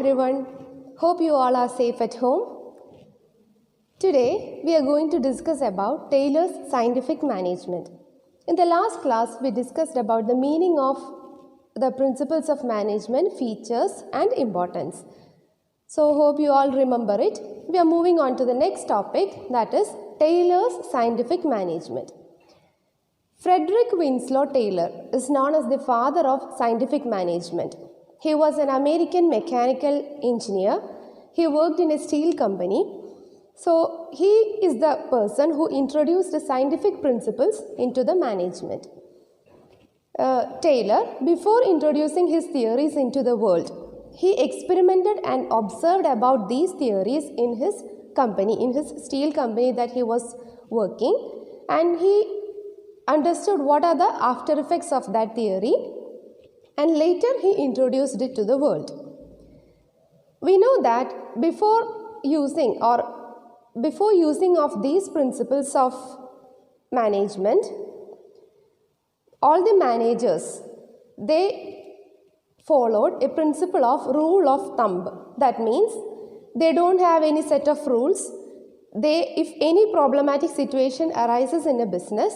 everyone. Hope you all are safe at home. Today we are going to discuss about Taylor's scientific management. In the last class we discussed about the meaning of the principles of management, features and importance. So hope you all remember it. We are moving on to the next topic, that is Taylor's scientific management. Frederick Winslow Taylor is known as the father of scientific management. He was an American mechanical engineer. He worked in a steel company. So he is the person who introduced the scientific principles into the management. Taylor, before introducing his theories into the world, he experimented and observed about these theories in his company, in his steel company that he was working, and he understood what are the after effects of that theory, and later he introduced it to the world. We know that before using of these principles of management, all the managers, they followed a principle of rule of thumb. That means they don't have any set of rules. If any problematic situation arises in a business,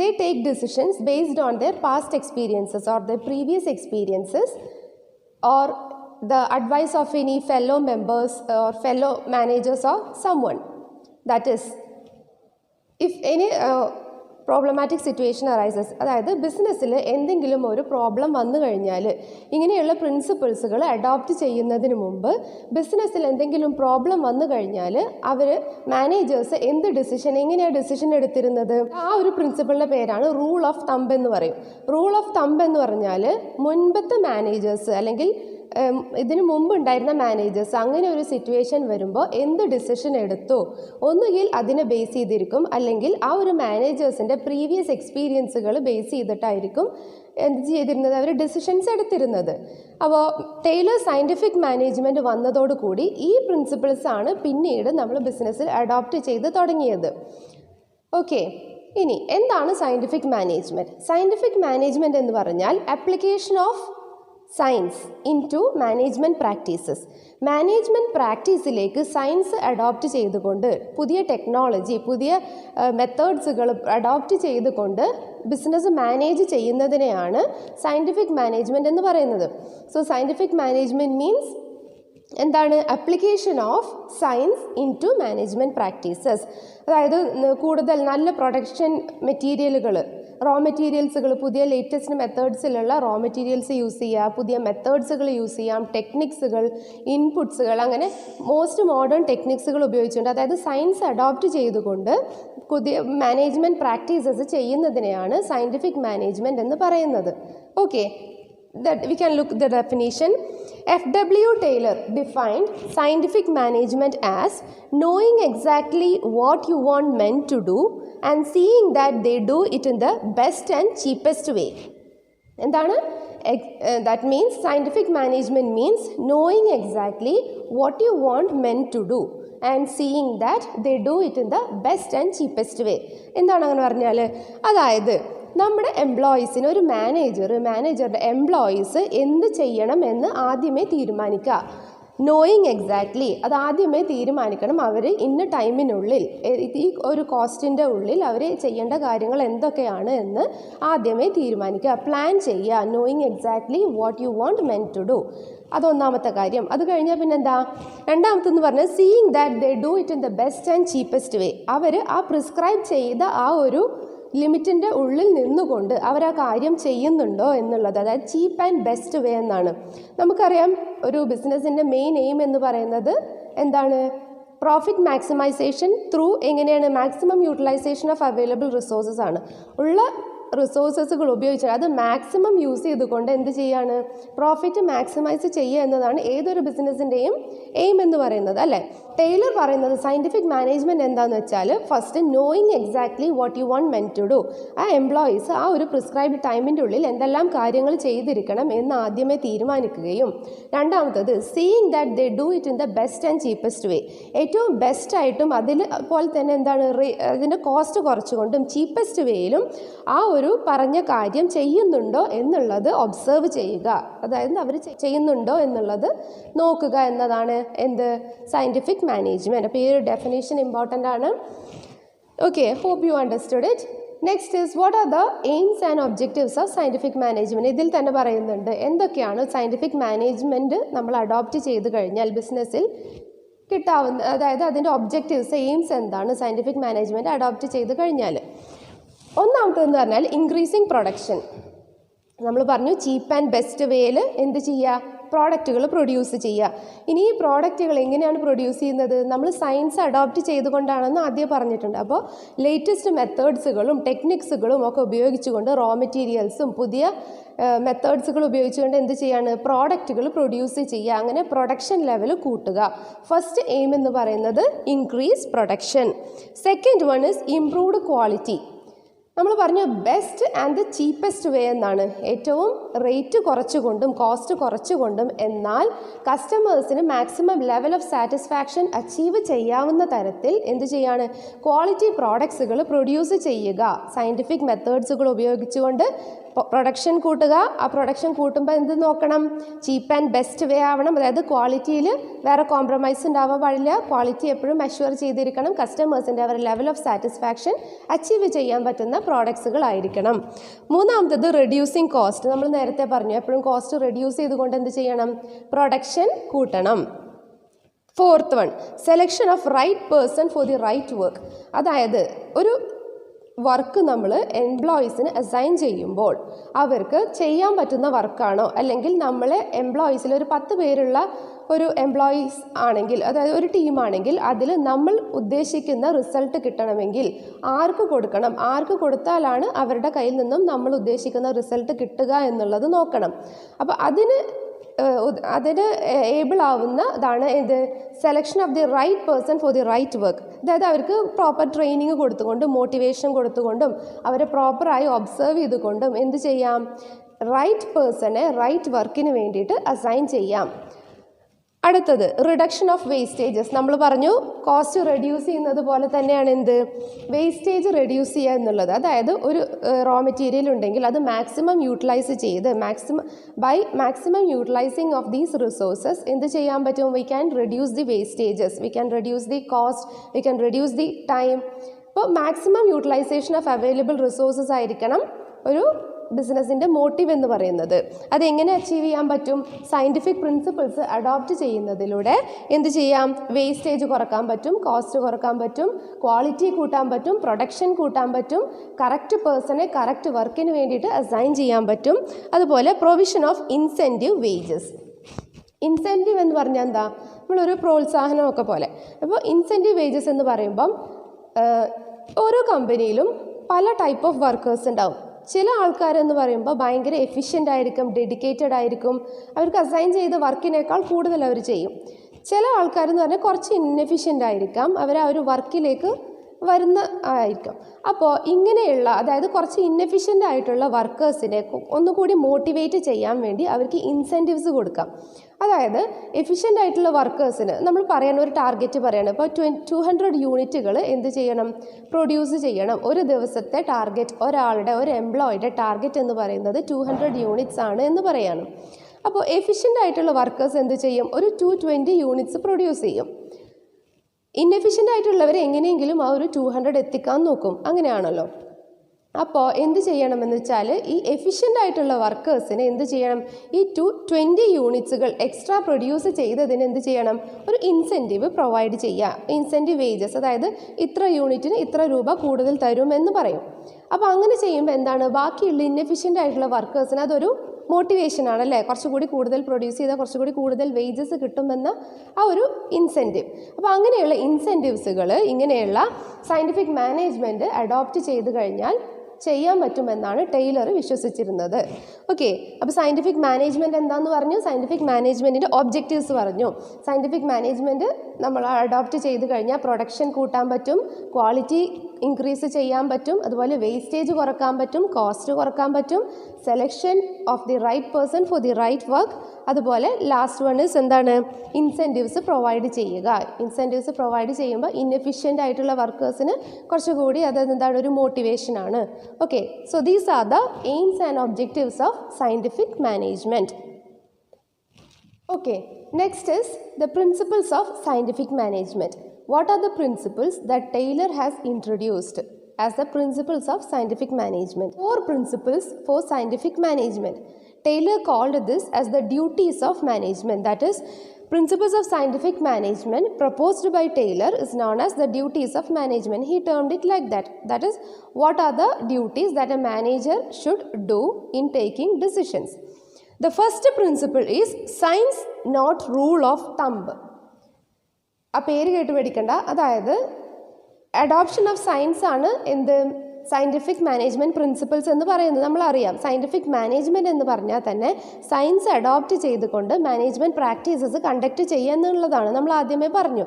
they take decisions based on their past experiences or their previous experiences or the advice of any fellow members or fellow managers or someone. That is, if any problematic situation arises, അതായത് ബിസിനസ്സിൽ എന്തെങ്കിലും ഒരു problem വന്നു കഴിഞ്ഞാൽ ഇങ്ങനെയുള്ള പ്രിൻസിപ്പിൾസുകൾ adopt ചെയ്യുന്നതിന് മുമ്പ് ബിസിനസ്സിൽ എന്തെങ്കിലും പ്രോബ്ലം വന്നു കഴിഞ്ഞാൽ അവർ മാനേജേഴ്സ് എങ്ങനെയാണ് ഡിസിഷൻ എടുത്തിരുന്നത്, ആ ഒരു പ്രിൻസിപ്പിളിൻ്റെ പേരാണ് റൂൾ ഓഫ് തമ്പ് എന്ന് പറയും. റൂൾ ഓഫ് തമ്പ് എന്ന് പറഞ്ഞാൽ മുൻപത്തെ മാനേജേഴ്സ് അല്ലെങ്കിൽ ഇതിനു മുമ്പ് ഉണ്ടായിരുന്ന മാനേജേഴ്സ് അങ്ങനെ ഒരു സിറ്റുവേഷൻ വരുമ്പോൾ എന്ത് ഡിസിഷൻ എടുത്തോ ഒന്നുകിൽ അതിനെ ബേസ് ചെയ്തിരിക്കും, അല്ലെങ്കിൽ ആ ഒരു മാനേജേഴ്സിൻ്റെ പ്രീവിയസ് എക്സ്പീരിയൻസുകൾ ബേസ് ചെയ്തിട്ടായിരിക്കും എന്ത് ചെയ്തിരുന്നത്, അവർ ഡിസിഷൻസ് എടുത്തിരുന്നത്. അപ്പോൾ ടൈലർ സയൻറ്റിഫിക് മാനേജ്മെൻറ്റ് വന്നതോടുകൂടി ഈ പ്രിൻസിപ്പിൾസാണ് പിന്നീട് നമ്മൾ ബിസിനസ്സിൽ അഡോപ്റ്റ് ചെയ്ത് തുടങ്ങിയത്. ഓക്കെ, ഇനി എന്താണ് സയൻറ്റിഫിക് മാനേജ്മെൻറ്റ്? സയൻറ്റിഫിക് മാനേജ്മെൻറ്റ് എന്ന് പറഞ്ഞാൽ application of science into management practices. Management പ്രാക്ടീസിലേക്ക് സയൻസ് അഡോപ്റ്റ് ചെയ്തുകൊണ്ട്, പുതിയ ടെക്നോളജി, പുതിയ മെത്തേഡ്സുകൾ അഡോപ്റ്റ് ചെയ്തുകൊണ്ട് ബിസിനസ് മാനേജ് ചെയ്യുന്നതിനെയാണ് സയൻറ്റിഫിക് മാനേജ്മെൻറ്റ് എന്ന് പറയുന്നത്. സോ സയൻറ്റിഫിക് മാനേജ്മെൻറ്റ് മീൻസ് എന്താണ്? Application of science into management practices. അതായത് കൂടുതൽ നല്ല പ്രൊഡക്ഷൻ മെറ്റീരിയലുകൾ, റോ മെറ്റീരിയൽസുകൾ, പുതിയ ലേറ്റസ്റ്റ് മെത്തേഡ്സിലുള്ള റോ മെറ്റീരിയൽസ് യൂസ് ചെയ്യുക, പുതിയ മെത്തേഡ്സുകൾ യൂസ് ചെയ്യാം, ടെക്നിക്സുകൾ, ഇൻപുട്സുകൾ, അങ്ങനെ മോസ്റ്റ് മോഡേൺ ടെക്നിക്സുകൾ ഉപയോഗിച്ചുകൊണ്ട്, അതായത് സയൻസ് അഡോപ്റ്റ് ചെയ്തുകൊണ്ട് പുതിയ മാനേജ്മെൻറ്റ് പ്രാക്ടീസസ് ചെയ്യുന്നതിനെയാണ് സയൻറ്റിഫിക് മാനേജ്മെൻറ്റ് എന്ന് പറയുന്നത്. Okay, we can look the definition. F.W. Taylor defined scientific management as knowing exactly what you want men to do and seeing that they do it in the best and cheapest way. എന്താണ്? That means scientific management means knowing exactly what you want men to do and seeing that they do it in the best and cheapest way. എന്താണ് അങ്ങനെ പറഞ്ഞാൽ? അതായത് നമ്മുടെ എംപ്ലോയീസിന്, ഒരു മാനേജറുടെ employees എന്ത് ചെയ്യണം എന്ന് ആദ്യമേ തീരുമാനിക്കുക. നോയിങ് എക്സാക്ട്ലി, അത് ആദ്യമേ തീരുമാനിക്കണം. അവർ ഇന്ന ടൈമിനുള്ളിൽ, ഈ ഒരു കോസ്റ്റിൻ്റെ ഉള്ളിൽ അവർ ചെയ്യേണ്ട കാര്യങ്ങൾ എന്തൊക്കെയാണ് എന്ന് ആദ്യമേ തീരുമാനിക്കുക, പ്ലാൻ ചെയ്യുക. Knowing exactly what you want men to do, അതൊന്നാമത്തെ കാര്യം. അത് കഴിഞ്ഞാൽ പിന്നെന്താ? രണ്ടാമത്തെന്ന് പറഞ്ഞാൽ seeing that they do it in the best and cheapest way. അവർ ആ പ്രിസ്ക്രൈബ് ചെയ്ത ആ ഒരു ലിമിറ്റിൻ്റെ ഉള്ളിൽ നിന്നുകൊണ്ട് അവർ ആ കാര്യം ചെയ്യുന്നുണ്ടോ എന്നുള്ളത്, അതായത് ചീപ്പ് ആൻഡ് ബെസ്റ്റ് വേ എന്നാണ്. നമുക്കറിയാം ഒരു ബിസിനസ്സിൻ്റെ മെയിൻ എയിം എന്ന് പറയുന്നത് എന്താണ്? പ്രോഫിറ്റ് മാക്സിമൈസേഷൻ ത്രൂ എങ്ങനെയാണ്? Maximum utilisation of available resources ആണ്. ഉള്ള റിസോഴ്സസുകൾ ഉപയോഗിച്ചാൽ അത് മാക്സിമം യൂസ് ചെയ്തുകൊണ്ട് എന്ത് ചെയ്യാണ്? പ്രോഫിറ്റ് മാക്സിമൈസ് ചെയ്യുക എന്നതാണ് ഏതൊരു ബിസിനസ്സിൻ്റെയും എയിം എന്ന് പറയുന്നത്, അല്ലേ? ടൈലർ പറയുന്നത് സയൻറ്റിഫിക് മാനേജ്മെൻറ്റ് എന്താണെന്ന് വെച്ചാൽ first knowing exactly what you want men to do. ആ എംപ്ലോയീസ് ആ ഒരു പ്രിസ്ക്രൈബ്ഡ് ടൈമിൻ്റെ ഉള്ളിൽ എന്തെല്ലാം കാര്യങ്ങൾ ചെയ്തിരിക്കണം എന്ന് ആദ്യമേ തീരുമാനിക്കുകയും, രണ്ടാമത്തത് seeing that they do it in the best and cheapest വേ. ഏറ്റവും ബെസ്റ്റായിട്ടും അതിൽ പോലെ തന്നെ എന്താണ് അതിൻ്റെ കോസ്റ്റ് കുറച്ചുകൊണ്ടും ചീപ്പസ്റ്റ് വേയിലും ആ ഒരു പറഞ്ഞ കാര്യം ചെയ്യുന്നുണ്ടോ എന്നുള്ളത് ഒബ്സർവ് ചെയ്യുക, അതായത് അവർ ചെയ്യുന്നുണ്ടോ എന്നുള്ളത് നോക്കുക എന്നതാണ് എന്ത് സയൻറ്റിഫിക് മാനേജ്മെൻറ്റ്. അപ്പോൾ ഈ ഒരു ഡെഫിനേഷൻ ഇമ്പോർട്ടൻ്റ് ആണ്. Okay, hope you understood it. Next is what are the aims and objectives of scientific management. ഇതിൽ തന്നെ പറയുന്നുണ്ട് എന്തൊക്കെയാണ് സയൻറ്റിഫിക് മാനേജ്മെൻറ്റ് നമ്മൾ അഡോപ്റ്റ് ചെയ്ത് കഴിഞ്ഞാൽ ബിസിനസ്സിൽ കിട്ടാവുന്ന, അതായത് അതിൻ്റെ ഒബ്ജക്റ്റീവ്സ് എയിംസ് എന്താണ് സയൻറ്റിഫിക് മാനേജ്മെൻറ്റ് അഡോപ്റ്റ് ചെയ്ത് കഴിഞ്ഞാൽ. ഒന്നാമത്തെന്ന് പറഞ്ഞാൽ ഇൻക്രീസിങ് പ്രൊഡക്ഷൻ. നമ്മൾ പറഞ്ഞു ചീപ്പ് ആൻഡ് ബെസ്റ്റ് വേയിൽ എന്ത് ചെയ്യുക, പ്രോഡക്റ്റുകൾ പ്രൊഡ്യൂസ് ചെയ്യുക. ഇനി ഈ പ്രോഡക്റ്റുകൾ എങ്ങനെയാണ് പ്രൊഡ്യൂസ് ചെയ്യുന്നത്, നമ്മൾ സയൻസ് അഡോപ്റ്റ് ചെയ്തുകൊണ്ടാണെന്ന് ആദ്യം പറഞ്ഞിട്ടുണ്ട്. അപ്പോൾ ലേറ്റസ്റ്റ് മെത്തേഡ്സുകളും ടെക്നിക്സുകളും ഒക്കെ ഉപയോഗിച്ചുകൊണ്ട് റോ മെറ്റീരിയൽസും പുതിയ മെത്തേഡ്സുകൾ ഉപയോഗിച്ചുകൊണ്ട് എന്ത് ചെയ്യാണ്, പ്രോഡക്റ്റുകൾ പ്രൊഡ്യൂസ് ചെയ്യുക. അങ്ങനെ പ്രൊഡക്ഷൻ ലെവൽ കൂട്ടുക. ഫസ്റ്റ് എയിം എന്ന് പറയുന്നത് increase production. Second one is improved quality. നമ്മൾ പറഞ്ഞു ബെസ്റ്റ് ആൻഡ് ദ ചീപ്പസ്റ്റ് വേ എന്നാണ്, ഏറ്റവും റേറ്റ് കുറച്ചുകൊണ്ടും കോസ്റ്റ് കുറച്ചുകൊണ്ടും എന്നാൽ കസ്റ്റമേഴ്സിന് maximum level of satisfaction achieve ചെയ്യാവുന്ന തരത്തിൽ എന്ത് ചെയ്യാണ്, ക്വാളിറ്റി പ്രോഡക്ട്സുകൾ പ്രൊഡ്യൂസ് ചെയ്യുക. സയൻറ്റിഫിക് മെത്തേഡ്സുകൾ ഉപയോഗിച്ചുകൊണ്ട് പ്രൊഡക്ഷൻ കൂട്ടുക. ആ പ്രൊഡക്ഷൻ കൂട്ടുമ്പോൾ എന്ത് നോക്കണം, ചീപ്പ് ആൻഡ് ബെസ്റ്റ് വേ ആവണം, അതായത് ക്വാളിറ്റിയിൽ വേറെ കോംപ്രമൈസ് ഉണ്ടാവാൻ പാടില്ല. ക്വാളിറ്റി എപ്പോഴും മെഷർ ചെയ്തിരിക്കണം. കസ്റ്റമേഴ്സിൻ്റെ അവർ ലെവൽ ഓഫ് സാറ്റിസ്ഫാക്ഷൻ അച്ചീവ് ചെയ്യാൻ പറ്റുന്ന പ്രോഡക്ട്സുകളായിരിക്കണം. മൂന്നാമത്തത് റെഡ്യൂസിങ് കോസ്റ്റ്. നമ്മൾ നേരത്തെ പറഞ്ഞു എപ്പോഴും കോസ്റ്റ് റെഡ്യൂസ് ചെയ്തുകൊണ്ട് എന്ത് ചെയ്യണം, പ്രൊഡക്ഷൻ കൂട്ടണം. Fourth one selection of right person for the right work. അതായത് ഒരു വർക്ക് നമ്മൾ എംപ്ലോയീസിന് അസൈൻ ചെയ്യുമ്പോൾ അവർക്ക് ചെയ്യാൻ പറ്റുന്ന വർക്കാണോ, അല്ലെങ്കിൽ നമ്മളെ എംപ്ലോയീസിൽ ഒരു 10 പേരുള്ള ഒരു എംപ്ലോയീസ് ആണെങ്കിൽ, അതായത് ഒരു ടീമാണെങ്കിൽ അതിൽ നമ്മൾ ഉദ്ദേശിക്കുന്ന റിസൾട്ട് കിട്ടണമെങ്കിൽ ആർക്ക് കൊടുക്കണം, ആർക്ക് കൊടുത്താലാണ് അവരുടെ കയ്യിൽ നിന്നും നമ്മൾ ഉദ്ദേശിക്കുന്ന റിസൾട്ട് കിട്ടുക എന്നുള്ളത് നോക്കണം. അപ്പോൾ അതിന് ഏബിൾ ആവുന്നതാണ് ഇത് selection of the right person for the right work. അതായത് അവർക്ക് പ്രോപ്പർ ട്രെയിനിങ് കൊടുത്തുകൊണ്ടും മോട്ടിവേഷൻ കൊടുത്തുകൊണ്ടും അവരെ പ്രോപ്പറായി ഒബ്സർവ് ചെയ്തുകൊണ്ടും എന്ത് ചെയ്യാം, റൈറ്റ് പേഴ്സണെ റൈറ്റ് വർക്കിന് വേണ്ടിയിട്ട് അസൈൻ ചെയ്യാം. അടുത്തത് റിഡക്ഷൻ ഓഫ് വേസ്റ്റേജസ്. നമ്മൾ പറഞ്ഞു കോസ്റ്റ് റെഡ്യൂസ് ചെയ്യുന്നത് പോലെ തന്നെയാണ് എന്ത് വേസ്റ്റേജ് റെഡ്യൂസ് ചെയ്യുക എന്നുള്ളത്. അതായത് ഒരു റോ മെറ്റീരിയൽ ഉണ്ടെങ്കിൽ അത് മാക്സിമം യൂട്ടിലൈസ് ചെയ്ത് maximum utilising of these resources എന്ത് ചെയ്യാൻ പറ്റും, we can reduce the wastages, we can reduce the cost, we can reduce the time. അപ്പോൾ maximum utilisation of available resources ആയിരിക്കണം ഒരു ബിസിനസ്സിൻ്റെ മോട്ടീവ് എന്ന് പറയുന്നത്. അതെങ്ങനെ അച്ചീവ് ചെയ്യാൻ പറ്റും, സയൻറ്റിഫിക് പ്രിൻസിപ്പിൾസ് അഡോപ്റ്റ് ചെയ്യുന്നതിലൂടെ എന്ത് ചെയ്യാം, വേസ്റ്റേജ് കുറക്കാൻ പറ്റും, കോസ്റ്റ് കുറക്കാൻ പറ്റും, ക്വാളിറ്റി കൂട്ടാൻ പറ്റും, പ്രൊഡക്ഷൻ കൂട്ടാൻ പറ്റും, കറക്റ്റ് പേഴ്സണെ കറക്റ്റ് വർക്കിന് വേണ്ടിയിട്ട് അസൈൻ ചെയ്യാൻ പറ്റും. അതുപോലെ provision of incentive wages. Incentive എന്ന് പറഞ്ഞാൽ എന്താ, നമ്മളൊരു പ്രോത്സാഹനമൊക്കെ പോലെ. അപ്പോൾ ഇൻസെൻറ്റീവ് വേജസ് എന്ന് പറയുമ്പം ഓരോ കമ്പനിയിലും പല ടൈപ്പ് ഓഫ് വർക്കേഴ്സ് ഉണ്ടാവും. ചില ആൾക്കാരെന്ന് പറയുമ്പോൾ ഭയങ്കര എഫിഷ്യൻ്റ് ആയിരിക്കും, ഡെഡിക്കേറ്റഡ് ആയിരിക്കും, അവർക്ക് അസൈൻ ചെയ്ത വർക്കിനേക്കാൾ കൂടുതൽ അവർ ചെയ്യും. ചില ആൾക്കാരെന്ന് പറഞ്ഞാൽ കുറച്ച് ഇന്നെഫിഷ്യൻ്റ് ആയിരിക്കാം, അവർ ആ ഒരു വർക്കിലേക്ക് വരുന്ന ആയിരിക്കും. അപ്പോൾ ഇങ്ങനെയുള്ള, അതായത് കുറച്ച് ഇന്നെഫിഷ്യൻ്റ് ആയിട്ടുള്ള വർക്കേഴ്സിനെ ഒന്നുകൂടി മോട്ടിവേറ്റ് ചെയ്യാൻ വേണ്ടി അവർക്ക് ഇൻസെൻറ്റീവ്സ് കൊടുക്കാം. അതായത് എഫിഷ്യൻ്റ് ആയിട്ടുള്ള വർക്കേഴ്സിന് നമ്മൾ പറയണം, ഒരു ടാർഗറ്റ് പറയണം, ഇപ്പോൾ 200 യൂണിറ്റുകൾ എന്ത് ചെയ്യണം, പ്രൊഡ്യൂസ് ചെയ്യണം. ഒരു ദിവസത്തെ ടാർഗറ്റ്, ഒരു എംപ്ലോയിയുടെ ടാർഗറ്റ് എന്ന് പറയുന്നത് 200 യൂണിറ്റ്സ് ആണ് എന്ന് പറയണം. അപ്പോൾ എഫിഷ്യൻ്റ് ആയിട്ടുള്ള വർക്കേഴ്സ് എന്ത് ചെയ്യും, ഒരു 220 യൂണിറ്റ്സ് പ്രൊഡ്യൂസ് ചെയ്യും. ഇന്നെഫിഷ്യൻ്റ് ആയിട്ടുള്ളവർ എങ്ങനെയെങ്കിലും ആ ഒരു 200 എത്തിക്കാൻ നോക്കും, അങ്ങനെയാണല്ലോ. അപ്പോൾ എന്ത് ചെയ്യണമെന്ന് വെച്ചാൽ ഈ എഫിഷ്യൻ്റ് ആയിട്ടുള്ള വർക്കേഴ്സിന് എന്ത് ചെയ്യണം, ഈ 220 യൂണിറ്റ്സുകൾ എക്സ്ട്രാ പ്രൊഡ്യൂസ് ചെയ്തതിന് എന്ത് ചെയ്യണം, ഒരു ഇൻസെൻറ്റീവ് പ്രൊവൈഡ് ചെയ്യുക. ഇൻസെൻറ്റീവ് വേജസ്, അതായത് ഇത്ര യൂണിറ്റിന് ഇത്ര രൂപ കൂടുതൽ തരുമെന്ന് പറയും. അപ്പോൾ അങ്ങനെ ചെയ്യുമ്പോൾ എന്താണ്, ബാക്കിയുള്ള ഇന്നെഫിഷ്യൻ്റ് ആയിട്ടുള്ള വർക്കേഴ്സിന് അതൊരു മോട്ടിവേഷൻ ആണല്ലേ, കുറച്ചുകൂടി കൂടുതൽ പ്രൊഡ്യൂസ് ചെയ്താൽ കുറച്ചുകൂടി കൂടുതൽ വേജസ് കിട്ടുമെന്ന ആ ഒരു ഇൻസെൻറ്റീവ്. അപ്പോൾ അങ്ങനെയുള്ള ഇൻസെൻറ്റീവ്സുകൾ ഇങ്ങനെയുള്ള സയൻറ്റിഫിക് മാനേജ്മെൻറ്റ് അഡോപ്റ്റ് ചെയ്ത് കഴിഞ്ഞാൽ ചെയ്യാൻ പറ്റുമെന്നാണ് ടൈലർ വിശ്വസിച്ചിരുന്നത്. ഓക്കെ, അപ്പോൾ സയൻറ്റിഫിക് മാനേജ്മെൻറ്റ് എന്താണെന്ന് പറഞ്ഞു, സയൻറ്റിഫിക് മാനേജ്മെൻറ്റിൻ്റെ ഒബ്ജക്റ്റീവ്സ് പറഞ്ഞു. സയൻറ്റിഫിക് മാനേജ്മെൻറ്റ് നമ്മൾ അഡോപ്റ്റ് ചെയ്ത് കഴിഞ്ഞാൽ പ്രൊഡക്ഷൻ കൂട്ടാൻ പറ്റും, ക്വാളിറ്റി ഇൻക്രീസ് ചെയ്യാൻ പറ്റും, അതുപോലെ വേസ്റ്റേജ് കുറക്കാൻ പറ്റും, കോസ്റ്റ് കുറക്കാൻ പറ്റും, selection of the right person for the right work, അതുപോലെ ലാസ്റ്റ് വൺ ഇസ് എന്താണ്, ഇൻസെൻറ്റീവ്സ് പ്രൊവൈഡ് ചെയ്യുക. ഇൻസെൻറ്റീവ്സ് പ്രൊവൈഡ് ചെയ്യുമ്പോൾ ഇൻഎഫിഷ്യൻ്റ് ആയിട്ടുള്ള വർക്കേഴ്സിന് കുറച്ചുകൂടി അത് എന്താണ്, ഒരു മോട്ടിവേഷനാണ്. Okay, so these are the aims and objectives of scientific management. Okay, next is the principles of scientific management. What are the principles that Taylor has introduced as the principles of scientific management? 4 principles for scientific management. Taylor called this as the duties of management. That is, principles of scientific management proposed by Taylor is known as the duties of management. He termed it like that. That is, what are the duties that a manager should do in taking decisions? The first principle is science not rule of thumb. ആ പേര് കേട്ട് പഠിക്കണ്ട. അതായത് adoption of science ആണ് എന്ത്, scientific management principles എന്ന് പറയുന്നത്. നമ്മളറിയാം scientific management എന്ന് പറഞ്ഞാൽ തന്നെ സയൻസ് അഡോപ്റ്റ് ചെയ്തുകൊണ്ട് മാനേജ്മെൻറ്റ് പ്രാക്ടീസസ് കണ്ടക്ട് ചെയ്യുക എന്നുള്ളതാണ്. നമ്മൾ ആദ്യമേ പറഞ്ഞു.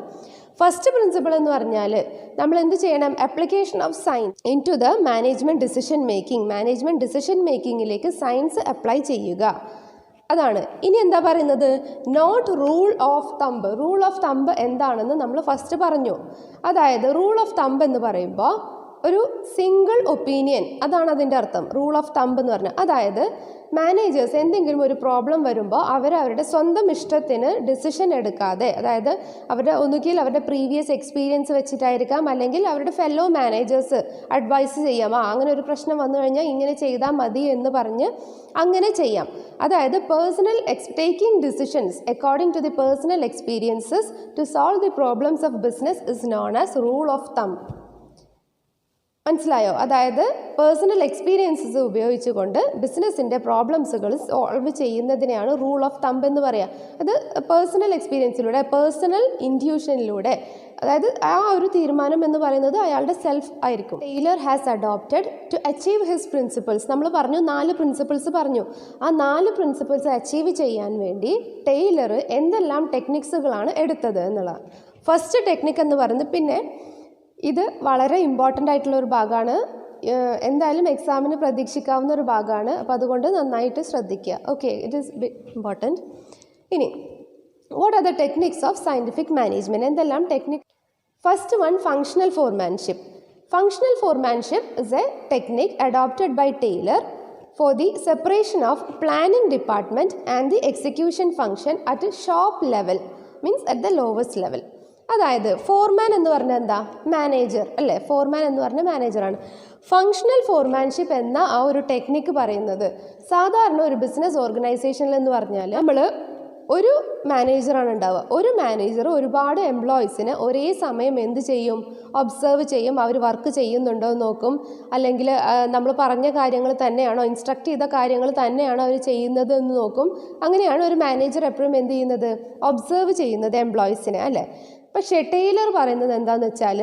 ഫസ്റ്റ് പ്രിൻസിപ്പിൾ എന്ന് പറഞ്ഞാൽ നമ്മൾ എന്ത് ചെയ്യണം, application of science into the management decision making. Management decision മേക്കിങ്ങിലേക്ക് സയൻസ് അപ്ലൈ ചെയ്യുക, അതാണ്. ഇനി എന്താ പറയുന്നത്, not rule of thumb. Rule of thumb എന്താണെന്ന് നമ്മൾ ഫസ്റ്റ് പറഞ്ഞു. അതായത് റൂൾ ഓഫ് തമ്പ് എന്ന് പറയുമ്പോൾ ഒരു സിംഗിൾ ഒപ്പീനിയൻ, അതാണ് അതിൻ്റെ അർത്ഥം. റൂൾ ഓഫ് തമ്പ് എന്ന് പറഞ്ഞാൽ അതായത് മാനേജേഴ്സ് എന്തെങ്കിലും ഒരു പ്രോബ്ലം വരുമ്പോൾ അവരവരുടെ സ്വന്തം ഇഷ്ടത്തിന് ഡിസിഷൻ എടുക്കാതെ, അതായത് ഒന്നുകിൽ അവരുടെ പ്രീവിയസ് എക്സ്പീരിയൻസ് വെച്ചിട്ടായിരിക്കാം, അല്ലെങ്കിൽ അവരുടെ ഫെല്ലോ മാനേജേഴ്സ് അഡ്വൈസ് ചെയ്യാം, അങ്ങനെ ഒരു പ്രശ്നം വന്നു കഴിഞ്ഞാൽ ഇങ്ങനെ ചെയ്താൽ മതി എന്ന് പറഞ്ഞ് അങ്ങനെ ചെയ്യാം. അതായത് taking decisions according to the personal experiences to solve the problems of business is known as rule of thumb. മനസ്സിലായോ? അതായത് പേഴ്സണൽ എക്സ്പീരിയൻസസ് ഉപയോഗിച്ചുകൊണ്ട് ബിസിനസ്സിൻ്റെ പ്രോബ്ലംസുകൾ സോൾവ് ചെയ്യുന്നതിനെയാണ് റൂൾ ഓഫ് തമ്പ് എന്ന് പറയുക. അത് പേഴ്സണൽ എക്സ്പീരിയൻസിലൂടെ, പേഴ്സണൽ ഇൻറ്റ്യൂഷനിലൂടെ, അതായത് ആ ഒരു തീരുമാനം എന്ന് പറയുന്നത് അയാളുടെ സെൽഫ് ആയിരിക്കും. Taylor has adopted to achieve his principles. നമ്മൾ പറഞ്ഞു 4 പ്രിൻസിപ്പിൾസ് പറഞ്ഞു. ആ 4 പ്രിൻസിപ്പിൾസ് അച്ചീവ് ചെയ്യാൻ വേണ്ടി ടൈലർ എന്തെല്ലാം ടെക്നിക്സുകളാണ് എടുത്തത് എന്നുള്ളതാണ്. ഫസ്റ്റ് ടെക്നിക്ക് എന്ന് പറയുന്നത്, പിന്നെ ഇത് വളരെ ഇമ്പോർട്ടൻ്റ് ആയിട്ടുള്ള ഒരു ഭാഗമാണ്, എന്തായാലും എക്സാമിന് പ്രതീക്ഷിക്കാവുന്ന ഒരു ഭാഗമാണ്. അപ്പോൾ അതുകൊണ്ട് നന്നായിട്ട് ശ്രദ്ധിക്കുക. Okay, it is important. ഇനി what are the techniques of scientific management? എന്തെല്ലാം technique? First one, functional foremanship. Functional foremanship is a technique adopted by Taylor for the separation of planning department and the execution function at shop level, means at the lowest level. അതായത് foreman എന്ന് പറഞ്ഞാൽ എന്താ, manager അല്ലേ? ഫോർമാൻ എന്ന് പറഞ്ഞാൽ മാനേജറാണ്. Functional foremanship എന്ന ആ ഒരു ടെക്നിക്ക് പറയുന്നത്, സാധാരണ ഒരു ബിസിനസ് ഓർഗനൈസേഷനിൽ എന്ന് പറഞ്ഞാൽ നമ്മൾ ഒരു മാനേജറാണ് ഉണ്ടാവുക. ഒരു മാനേജർ ഒരുപാട് എംപ്ലോയീസിനെ ഒരേ സമയം എന്ത് ചെയ്യും, ഒബ്സർവ് ചെയ്യും. അവർ വർക്ക് ചെയ്യുന്നുണ്ടോ എന്ന് നോക്കും, അല്ലെങ്കിൽ നമ്മൾ പറഞ്ഞ കാര്യങ്ങൾ തന്നെയാണോ, ഇൻസ്ട്രക്ട് ചെയ്ത കാര്യങ്ങൾ തന്നെയാണോ അവർ ചെയ്യുന്നത് എന്ന് നോക്കും. അങ്ങനെയാണ് ഒരു മാനേജർ എപ്പോഴും എന്ത് ചെയ്യുന്നത്, ഒബ്സർവ് ചെയ്യുന്നത് എംപ്ലോയീസിനെ, അല്ലേ? പക്ഷേ ടൈലർ പറയുന്നത് എന്താണെന്ന് വെച്ചാൽ,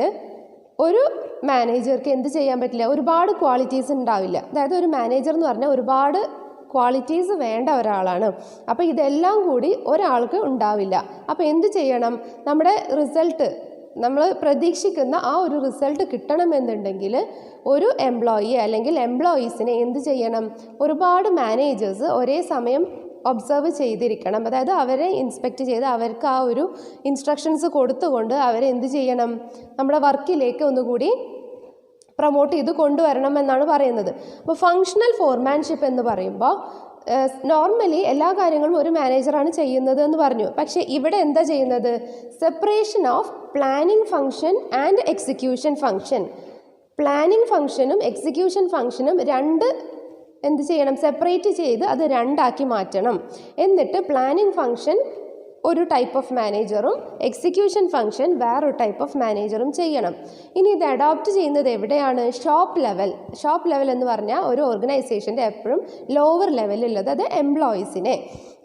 ഒരു മാനേജർക്ക് എന്ത് ചെയ്യാൻ പറ്റില്ല, ഒരുപാട് ക്വാളിറ്റീസ് ഉണ്ടാവില്ല. അതായത് ഒരു മാനേജർ എന്ന് പറഞ്ഞാൽ ഒരുപാട് ക്വാളിറ്റീസ് വേണ്ട ഒരാളാണ്. അപ്പോൾ ഇതെല്ലാം കൂടി ഒരാൾക്ക് ഉണ്ടാവില്ല. അപ്പോൾ എന്ത് ചെയ്യണം, നമ്മുടെ റിസൾട്ട്, നമ്മൾ പ്രതീക്ഷിക്കുന്ന ആ ഒരു റിസൾട്ട് കിട്ടണമെന്നുണ്ടെങ്കിൽ ഒരു എംപ്ലോയിയെ അല്ലെങ്കിൽ എംപ്ലോയീസിനെ എന്ത് ചെയ്യണം, ഒരുപാട് മാനേജേഴ്സ് ഒരേ സമയം ഒബ്സർവ് ചെയ്തിരിക്കണം. അതായത് അവരെ ഇൻസ്പെക്റ്റ് ചെയ്ത് അവർക്ക് ആ ഒരു ഇൻസ്ട്രക്ഷൻസ് കൊടുത്തുകൊണ്ട് അവരെ എന്ത് ചെയ്യണം, നമ്മുടെ വർക്കിലേക്ക് ഒന്നുകൂടി പ്രൊമോട്ട് ചെയ്ത് കൊണ്ടുവരണം എന്നാണ് പറയുന്നത്. അപ്പോൾ ഫങ്ഷണൽ ഫോർമാൻഷിപ്പ് എന്ന് പറയുമ്പോൾ നോർമലി എല്ലാ കാര്യങ്ങളും ഒരു മാനേജറാണ് ചെയ്യുന്നത് എന്ന് പറഞ്ഞു. പക്ഷേ ഇവിടെ എന്താ ചെയ്യുന്നത്, separation of planning function and execution function. Planning ഫങ്ഷനും എക്സിക്യൂഷൻ ഫങ്ഷനും എന്ത് ചെയ്യണം, സെപ്പറേറ്റ് ചെയ്ത് അത് 2 ആക്കി മാറ്റണം. എന്നിട്ട് പ്ലാനിംഗ് ഫങ്ഷൻ ഒരു ടൈപ്പ് ഓഫ് മാനേജറും എക്സിക്യൂഷൻ ഫങ്ഷൻ വേറൊരു ടൈപ്പ് ഓഫ് മാനേജറും ചെയ്യണം. ഇനി ഇത് അഡോപ്റ്റ് ചെയ്യുന്നത് എവിടെയാണ്, ഷോപ്പ് ലെവൽ. ഷോപ്പ് ലെവൽ എന്ന് പറഞ്ഞാൽ ഒരു ഓർഗനൈസേഷൻ്റെ എപ്പോഴും ലോവർ ലെവലിലുള്ളത് അത് എംപ്ലോയീസിനെ.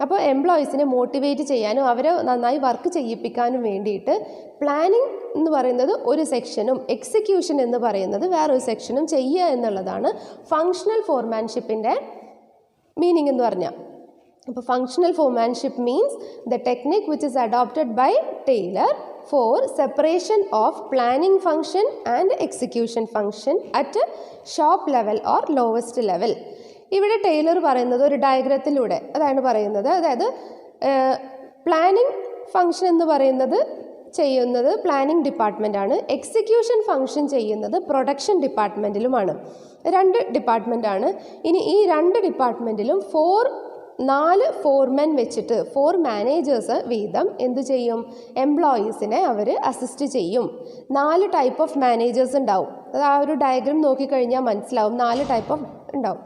അപ്പോൾ എംപ്ലോയീസിനെ മോട്ടിവേറ്റ് ചെയ്യാനും അവരെ നന്നായി വർക്ക് ചെയ്യിപ്പിക്കാനും വേണ്ടിയിട്ട് പ്ലാനിംഗ് എന്ന് പറയുന്നത് ഒരു സെക്ഷനും എക്സിക്യൂഷൻ എന്ന് പറയുന്നത് വേറൊരു സെക്ഷനും ചെയ്യുക എന്നുള്ളതാണ് ഫങ്ഷണൽ ഫോർമാൻഷിപ്പിൻ്റെ മീനിങ് എന്ന് പറഞ്ഞാൽ. അപ്പോൾ functional foremanship means the technique which is adopted by Taylor for separation of planning function and execution function at shop level or lowest level. ഇവിടെ ടൈലർ പറയുന്നത് ഒരു ഡയഗ്രത്തിലൂടെ അതാണ് പറയുന്നത്. അതായത് പ്ലാനിങ് ഫംഗ്ഷൻ എന്ന് പറയുന്നത് ചെയ്യുന്നത് പ്ലാനിങ് ഡിപ്പാർട്ട്മെൻറ്റാണ്. എക്സിക്യൂഷൻ ഫംഗ്ഷൻ ചെയ്യുന്നത് പ്രൊഡക്ഷൻ ഡിപ്പാർട്ട്മെൻറ്റിലുമാണ്. 2 ഡിപ്പാർട്ട്മെൻറ്റാണ്. ഇനി ഈ 2 ഡിപ്പാർട്ട്മെൻറ്റിലും 4 ഫോർമെൻ വെച്ചിട്ട് 4 മാനേജേഴ്സ് വീതം എന്ത് ചെയ്യും, എംപ്ലോയീസിനെ അവർ അസിസ്റ്റ് ചെയ്യും. 4 ടൈപ്പ് ഓഫ് മാനേജേഴ്സ് ഉണ്ടാവും. അത് ആ ഒരു ഡയഗ്രാം നോക്കിക്കഴിഞ്ഞാൽ മനസ്സിലാവും. 4 ടൈപ്പ് ഓഫ് ഉണ്ടാവും.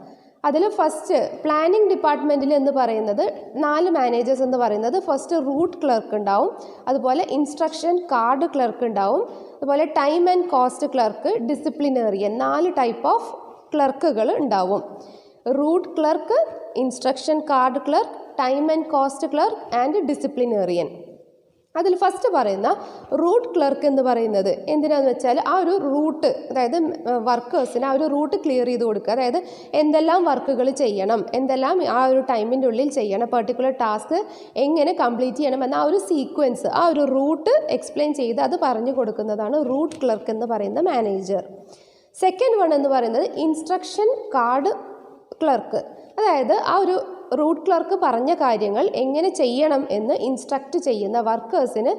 അതിൽ ഫസ്റ്റ് പ്ലാനിങ് ഡിപ്പാർട്ട്മെൻറ്റിൽ എന്ന് പറയുന്നത് 4 മാനേജേഴ്സ് എന്ന് പറയുന്നത് ഫസ്റ്റ് റൂട്ട് ക്ലർക്ക് ഉണ്ടാവും, അതുപോലെ ഇൻസ്ട്രക്ഷൻ കാർഡ് ക്ലർക്ക് ഉണ്ടാവും, അതുപോലെ time and cost clerk, disciplinarian. 4 type of ക്ലർക്കുകൾ ഉണ്ടാവും. Route clerk, instruction card clerk, time and cost clerk and disciplinarian. അതിൽ ഫസ്റ്റ് പറയുന്ന റൂട്ട് ക്ലർക്ക് എന്ന് പറയുന്നത് എന്തിനാണെന്ന് വെച്ചാൽ ആ ഒരു റൂട്ട്, അതായത് വർക്കേഴ്സിന് ആ ഒരു റൂട്ട് ക്ലിയർ ചെയ്ത് കൊടുക്കുക. അതായത് എന്തെല്ലാം വർക്കുകൾ ചെയ്യണം, എന്തെല്ലാം ആ ഒരു ടൈമിൻ്റെ ഉള്ളിൽ ചെയ്യണം, പെർട്ടിക്കുലർ ടാസ്ക് എങ്ങനെ കംപ്ലീറ്റ് ചെയ്യണം എന്ന ആ ഒരു സീക്വൻസ്, ആ ഒരു റൂട്ട് എക്സ്പ്ലെയിൻ ചെയ്ത് അത് പറഞ്ഞു കൊടുക്കുന്നതാണ് റൂട്ട് ക്ലർക്ക് എന്ന് പറയുന്ന മാനേജർ. സെക്കൻഡ് വൺ എന്ന് പറയുന്നത് ഇൻസ്ട്രക്ഷൻ കാർഡ് ക്ലർക്ക്. അതായത് ആ ഒരു റൂട്ട് ക്ലർക്ക് പറഞ്ഞ കാര്യങ്ങൾ എങ്ങനെ ചെയ്യണം എന്ന് ഇൻസ്ട്രക്റ്റ് ചെയ്യുന്ന വർക്കേഴ്സിന്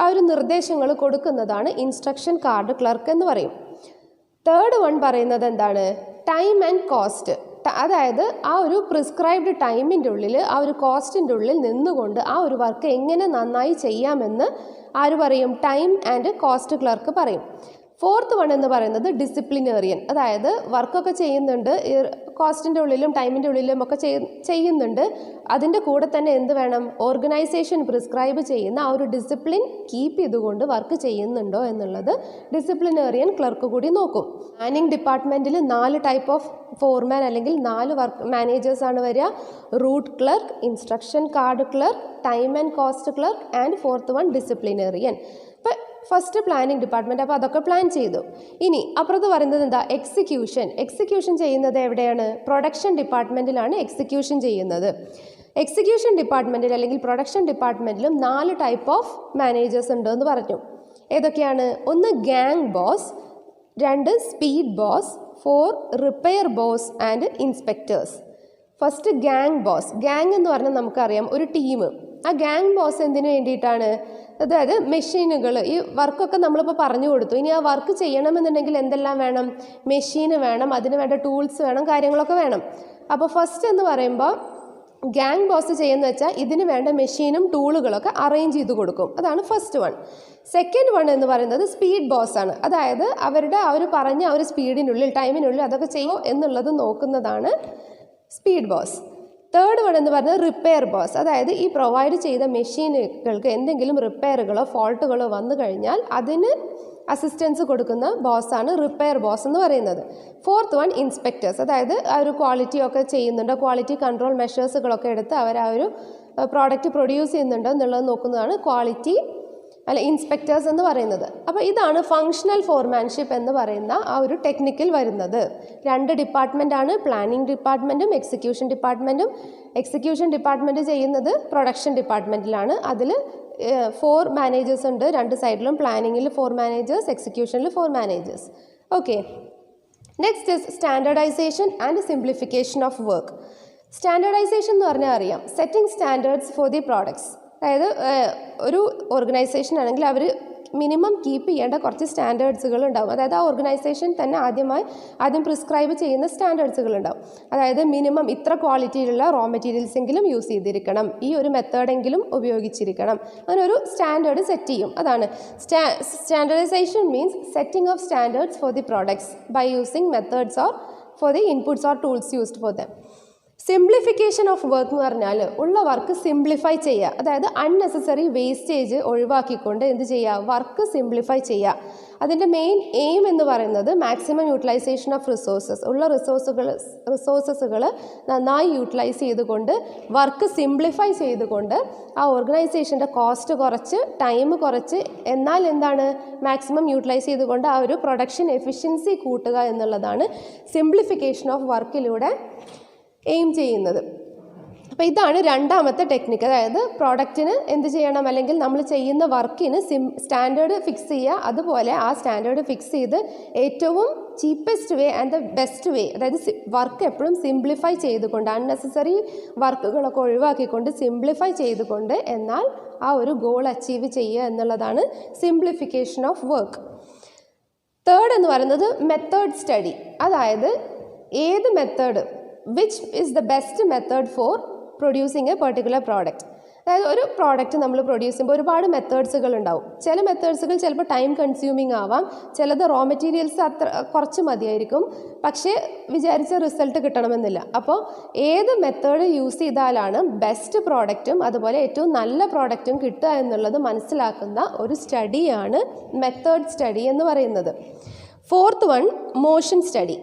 ആ ഒരു നിർദ്ദേശങ്ങൾ കൊടുക്കുന്നതാണ് ഇൻസ്ട്രക്ഷൻ കാർഡ് ക്ലർക്ക് എന്ന് പറയും. തേർഡ് വൺ പറയുന്നത് എന്താണ്, ടൈം ആൻഡ് കോസ്റ്റ്. അതായത് ആ ഒരു പ്രിസ്ക്രൈബ്ഡ് ടൈമിൻ്റെ ഉള്ളിൽ, ആ ഒരു കോസ്റ്റിൻ്റെ ഉള്ളിൽ നിന്നുകൊണ്ട് ആ ഒരു വർക്ക് എങ്ങനെ നന്നായി ചെയ്യാമെന്ന് ആര് പറയും, ടൈം ആൻഡ് കോസ്റ്റ് ക്ലർക്ക് പറയും. ഫോർത്ത് വൺ എന്ന് പറയുന്നത് ഡിസിപ്ലിനേറിയൻ. അതായത് വർക്കൊക്കെ ചെയ്യുന്നുണ്ട്, കോസ്റ്റിൻ്റെ ഉള്ളിലും ടൈമിൻ്റെ ഉള്ളിലും ഒക്കെ ചെയ്യുന്നുണ്ട്, അതിൻ്റെ കൂടെ തന്നെ എന്ത് വേണം, ഓർഗനൈസേഷൻ പ്രിസ്ക്രൈബ് ചെയ്യുന്ന ആ ഒരു ഡിസിപ്ലിൻ കീപ്പ് ചെയ്തുകൊണ്ട് വർക്ക് ചെയ്യുന്നുണ്ടോ എന്നുള്ളത് ഡിസിപ്ലിനേറിയൻ ക്ലർക്ക് കൂടി നോക്കും. പ്ലാനിങ് ഡിപ്പാർട്ട്മെൻറ്റിൽ 4 ടൈപ്പ് ഓഫ് ഫോർമാൻ അല്ലെങ്കിൽ 4 വർക്ക് മാനേജേഴ്സാണ് വരിക. Route clerk, instruction card clerk, time and cost clerk and fourth one disciplinarian. ഇപ്പം ഫസ്റ്റ് പ്ലാനിങ് ഡിപ്പാർട്ട്മെൻറ്റ്, അപ്പോൾ അതൊക്കെ പ്ലാൻ ചെയ്തു. ഇനി അപ്പുറത്ത് പറയുന്നത് എന്താ, എക്സിക്യൂഷൻ ചെയ്യുന്നത് എവിടെയാണ്, പ്രൊഡക്ഷൻ ഡിപ്പാർട്ട്മെൻറ്റിലാണ് എക്സിക്യൂഷൻ ചെയ്യുന്നത്. എക്സിക്യൂഷൻ ഡിപ്പാർട്ട്മെൻറ്റിൽ അല്ലെങ്കിൽ പ്രൊഡക്ഷൻ ഡിപ്പാർട്ട്മെൻറ്റിലും 4 ടൈപ്പ് ഓഫ് മാനേജേഴ്സ് ഉണ്ട് എന്ന് പറഞ്ഞു. ഏതൊക്കെയാണ്, 1 gang boss, 2 speed boss, 4 repair boss and inspectors. First gang boss. Gang എന്ന് പറഞ്ഞാൽ നമുക്കറിയാം ഒരു ടീം. ആ ഗാങ് ബോസ് എന്തിനു വേണ്ടിയിട്ടാണ്, അതായത് മെഷീനുകൾ, ഈ വർക്കൊക്കെ നമ്മളിപ്പോൾ പറഞ്ഞു കൊടുത്തു. ഇനി ആ വർക്ക് ചെയ്യണമെന്നുണ്ടെങ്കിൽ എന്തെല്ലാം വേണം, മെഷീന് വേണം, അതിന് വേണ്ട ടൂൾസ് വേണം, കാര്യങ്ങളൊക്കെ വേണം. അപ്പോൾ ഫസ്റ്റ് എന്ന് പറയുമ്പോൾ ഗാങ് ബോസ് ചെയ്യുന്നത് വെച്ചാൽ ഇതിന് വേണ്ട മെഷീനും ടൂളുകളൊക്കെ അറേഞ്ച് ചെയ്ത് കൊടുക്കും. അതാണ് ഫസ്റ്റ് വൺ. സെക്കൻഡ് വൺ എന്ന് പറയുന്നത് സ്പീഡ് ബോസ് ആണ്. അതായത് അവരുടെ അവർ പറഞ്ഞ ആ ഒരു സ്പീഡിനുള്ളിൽ, ടൈമിനുള്ളിൽ അതൊക്കെ ചെയ്യുമോ എന്നുള്ളത് നോക്കുന്നതാണ് സ്പീഡ് ബോസ്. തേർഡ് വൺ എന്ന് പറയുന്നത് റിപ്പയർ ബോസ്. അതായത് ഈ പ്രൊവൈഡ് ചെയ്ത മെഷീനുകൾക്ക് എന്തെങ്കിലും റിപ്പയറുകളോ ഫോൾട്ടുകളോ വന്നു കഴിഞ്ഞാൽ അതിന് അസിസ്റ്റൻസ് കൊടുക്കുന്ന ബോസാണ് റിപ്പയർ ബോസ് എന്ന് പറയുന്നത്. Fourth one inspectors. അതായത് ആ ഒരു ക്വാളിറ്റി ഒക്കെ ചെയ്യുന്നുണ്ടോ, ക്വാളിറ്റി കൺട്രോൾ മെഷേഴ്സുകളൊക്കെ എടുത്ത് അവർ ആ ഒരു പ്രോഡക്റ്റ് പ്രൊഡ്യൂസ് ചെയ്യുന്നുണ്ടോ എന്നുള്ളത് നോക്കുന്നതാണ് ക്വാളിറ്റി ഇൻസ്പെക്ടേഴ്സ് എന്ന് പറയുന്നത്. അപ്പോൾ ഇതാണ് ഫങ്ഷണൽ ഫോർമാൻഷിപ്പ് എന്ന് പറയുന്ന ആ ഒരു ടെക്നിക്കിൽ വരുന്നത്. 2 ഡിപ്പാർട്ട്മെൻറ്റാണ്, പ്ലാനിങ് ഡിപ്പാർട്ട്മെൻറ്റും എക്സിക്യൂഷൻ ഡിപ്പാർട്ട്മെൻറ്റും. എക്സിക്യൂഷൻ ഡിപ്പാർട്ട്മെൻറ്റ് ചെയ്യുന്നത് പ്രൊഡക്ഷൻ ഡിപ്പാർട്ട്മെൻറ്റിലാണ്. അതിൽ 4 മാനേജേഴ്സ് ഉണ്ട് 2 സൈഡിലും. പ്ലാനിങ്ങിൽ 4 മാനേജേഴ്സ്, എക്സിക്യൂഷനിൽ 4 managers. Okay, next is standardisation and simplification of work. Standardisation എന്ന് പറഞ്ഞാൽ അറിയാം, setting standards for the products. അതായത് ഒരു ഓർഗനൈസേഷൻ ആണെങ്കിൽ അവർ മിനിമം കീപ്പ് ചെയ്യേണ്ട കുറച്ച് സ്റ്റാൻഡേർഡ്സുകൾ ഉണ്ടാവും. അതായത് ആ ഓർഗനൈസേഷൻ തന്നെ ആദ്യം പ്രിസ്ക്രൈബ് ചെയ്യുന്ന സ്റ്റാൻഡേർഡ്സുകൾ ഉണ്ടാവും. അതായത് മിനിമം ഇത്ര ക്വാളിറ്റിയിലുള്ള റോ മെറ്റീരിയൽസ് എങ്കിലും യൂസ് ചെയ്തിരിക്കണം, ഈ ഒരു മെത്തേഡെങ്കിലും ഉപയോഗിച്ചിരിക്കണം, അങ്ങനെ ഒരു സ്റ്റാൻഡേർഡ് സെറ്റ് ചെയ്യും. അതാണ് standardisation means setting of standards for the products by using methods or for the inputs or tools used for them. Simplification of work എന്ന് പറഞ്ഞാൽ ഉള്ള വർക്ക് സിംപ്ലിഫൈ ചെയ്യുക. അതായത് അൺനെസസറി വേസ്റ്റേജ് ഒഴിവാക്കിക്കൊണ്ട് എന്ത് ചെയ്യുക, വർക്ക് സിംപ്ലിഫൈ ചെയ്യുക. അതിൻ്റെ മെയിൻ എയിം എന്ന് പറയുന്നത് മാക്സിമം യൂട്ടിലൈസേഷൻ ഓഫ് റിസോഴ്സസ്. ഉള്ള റിസോഴ്സസുകൾ നന്നായി യൂട്ടിലൈസ് ചെയ്തുകൊണ്ട് വർക്ക് സിംപ്ലിഫൈ ചെയ്തുകൊണ്ട് ആ ഓർഗനൈസേഷൻ്റെ കോസ്റ്റ് കുറച്ച്, ടൈം കുറച്ച്, എന്നാൽ എന്താണ് മാക്സിമം യൂട്ടിലൈസ് ചെയ്തുകൊണ്ട് ആ ഒരു പ്രൊഡക്ഷൻ എഫിഷ്യൻസി കൂട്ടുക എന്നുള്ളതാണ് സിംപ്ലിഫിക്കേഷൻ ഓഫ് വർക്കിലൂടെ എയിം ചെയ്യുന്നത്. അപ്പോൾ ഇതാണ് രണ്ടാമത്തെ ടെക്നിക്ക്. അതായത് പ്രോഡക്റ്റിന് എന്ത് ചെയ്യണം, അല്ലെങ്കിൽ നമ്മൾ ചെയ്യുന്ന വർക്കിന് സ്റ്റാൻഡേർഡ് ഫിക്സ് ചെയ്യുക. അതുപോലെ ആ സ്റ്റാൻഡേർഡ് ഫിക്സ് ചെയ്ത് ഏറ്റവും cheapest way and the best way, അതായത് വർക്ക് എപ്പോഴും സിംപ്ലിഫൈ ചെയ്തുകൊണ്ട്, അൺനെസസറി വർക്കുകളൊക്കെ ഒഴിവാക്കിക്കൊണ്ട് സിംപ്ലിഫൈ ചെയ്തുകൊണ്ട് എന്നാൽ ആ ഒരു ഗോൾ അച്ചീവ് ചെയ്യുക എന്നുള്ളതാണ് സിംപ്ലിഫിക്കേഷൻ ഓഫ് വർക്ക്. തേർഡ് എന്ന് പറയുന്നത് മെത്തേഡ് സ്റ്റഡി. അതായത് ഏത് method, which is the best method for producing A particular product. അതായത് ഒരു പ്രോഡക്റ്റ് നമ്മൾ പ്രൊഡ്യൂസ് ചെയ്യുമ്പോൾ ഒരുപാട് മെത്തേഡ്സുകൾ ഉണ്ടാവും. ചില മെത്തേഡ്സുകൾ ചിലപ്പോൾ ടൈം കൺസ്യൂമിങ് ആവാം, ചിലത് റോ മെറ്റീരിയൽസ് അത്ര കുറച്ച് മതിയായിരിക്കും, പക്ഷേ വിചാരിച്ച റിസൾട്ട് കിട്ടണമെന്നില്ല. അപ്പോൾ ഏത് മെത്തേഡ് യൂസ് ചെയ്താലാണ് ബെസ്റ്റ് പ്രോഡക്റ്റും അതുപോലെ ഏറ്റവും നല്ല പ്രോഡക്റ്റും കിട്ടുക എന്നുള്ളത് മനസ്സിലാക്കുന്ന ഒരു സ്റ്റഡിയാണ് മെത്തേഡ് സ്റ്റഡി എന്ന് പറയുന്നത്. Fourth one, motion study.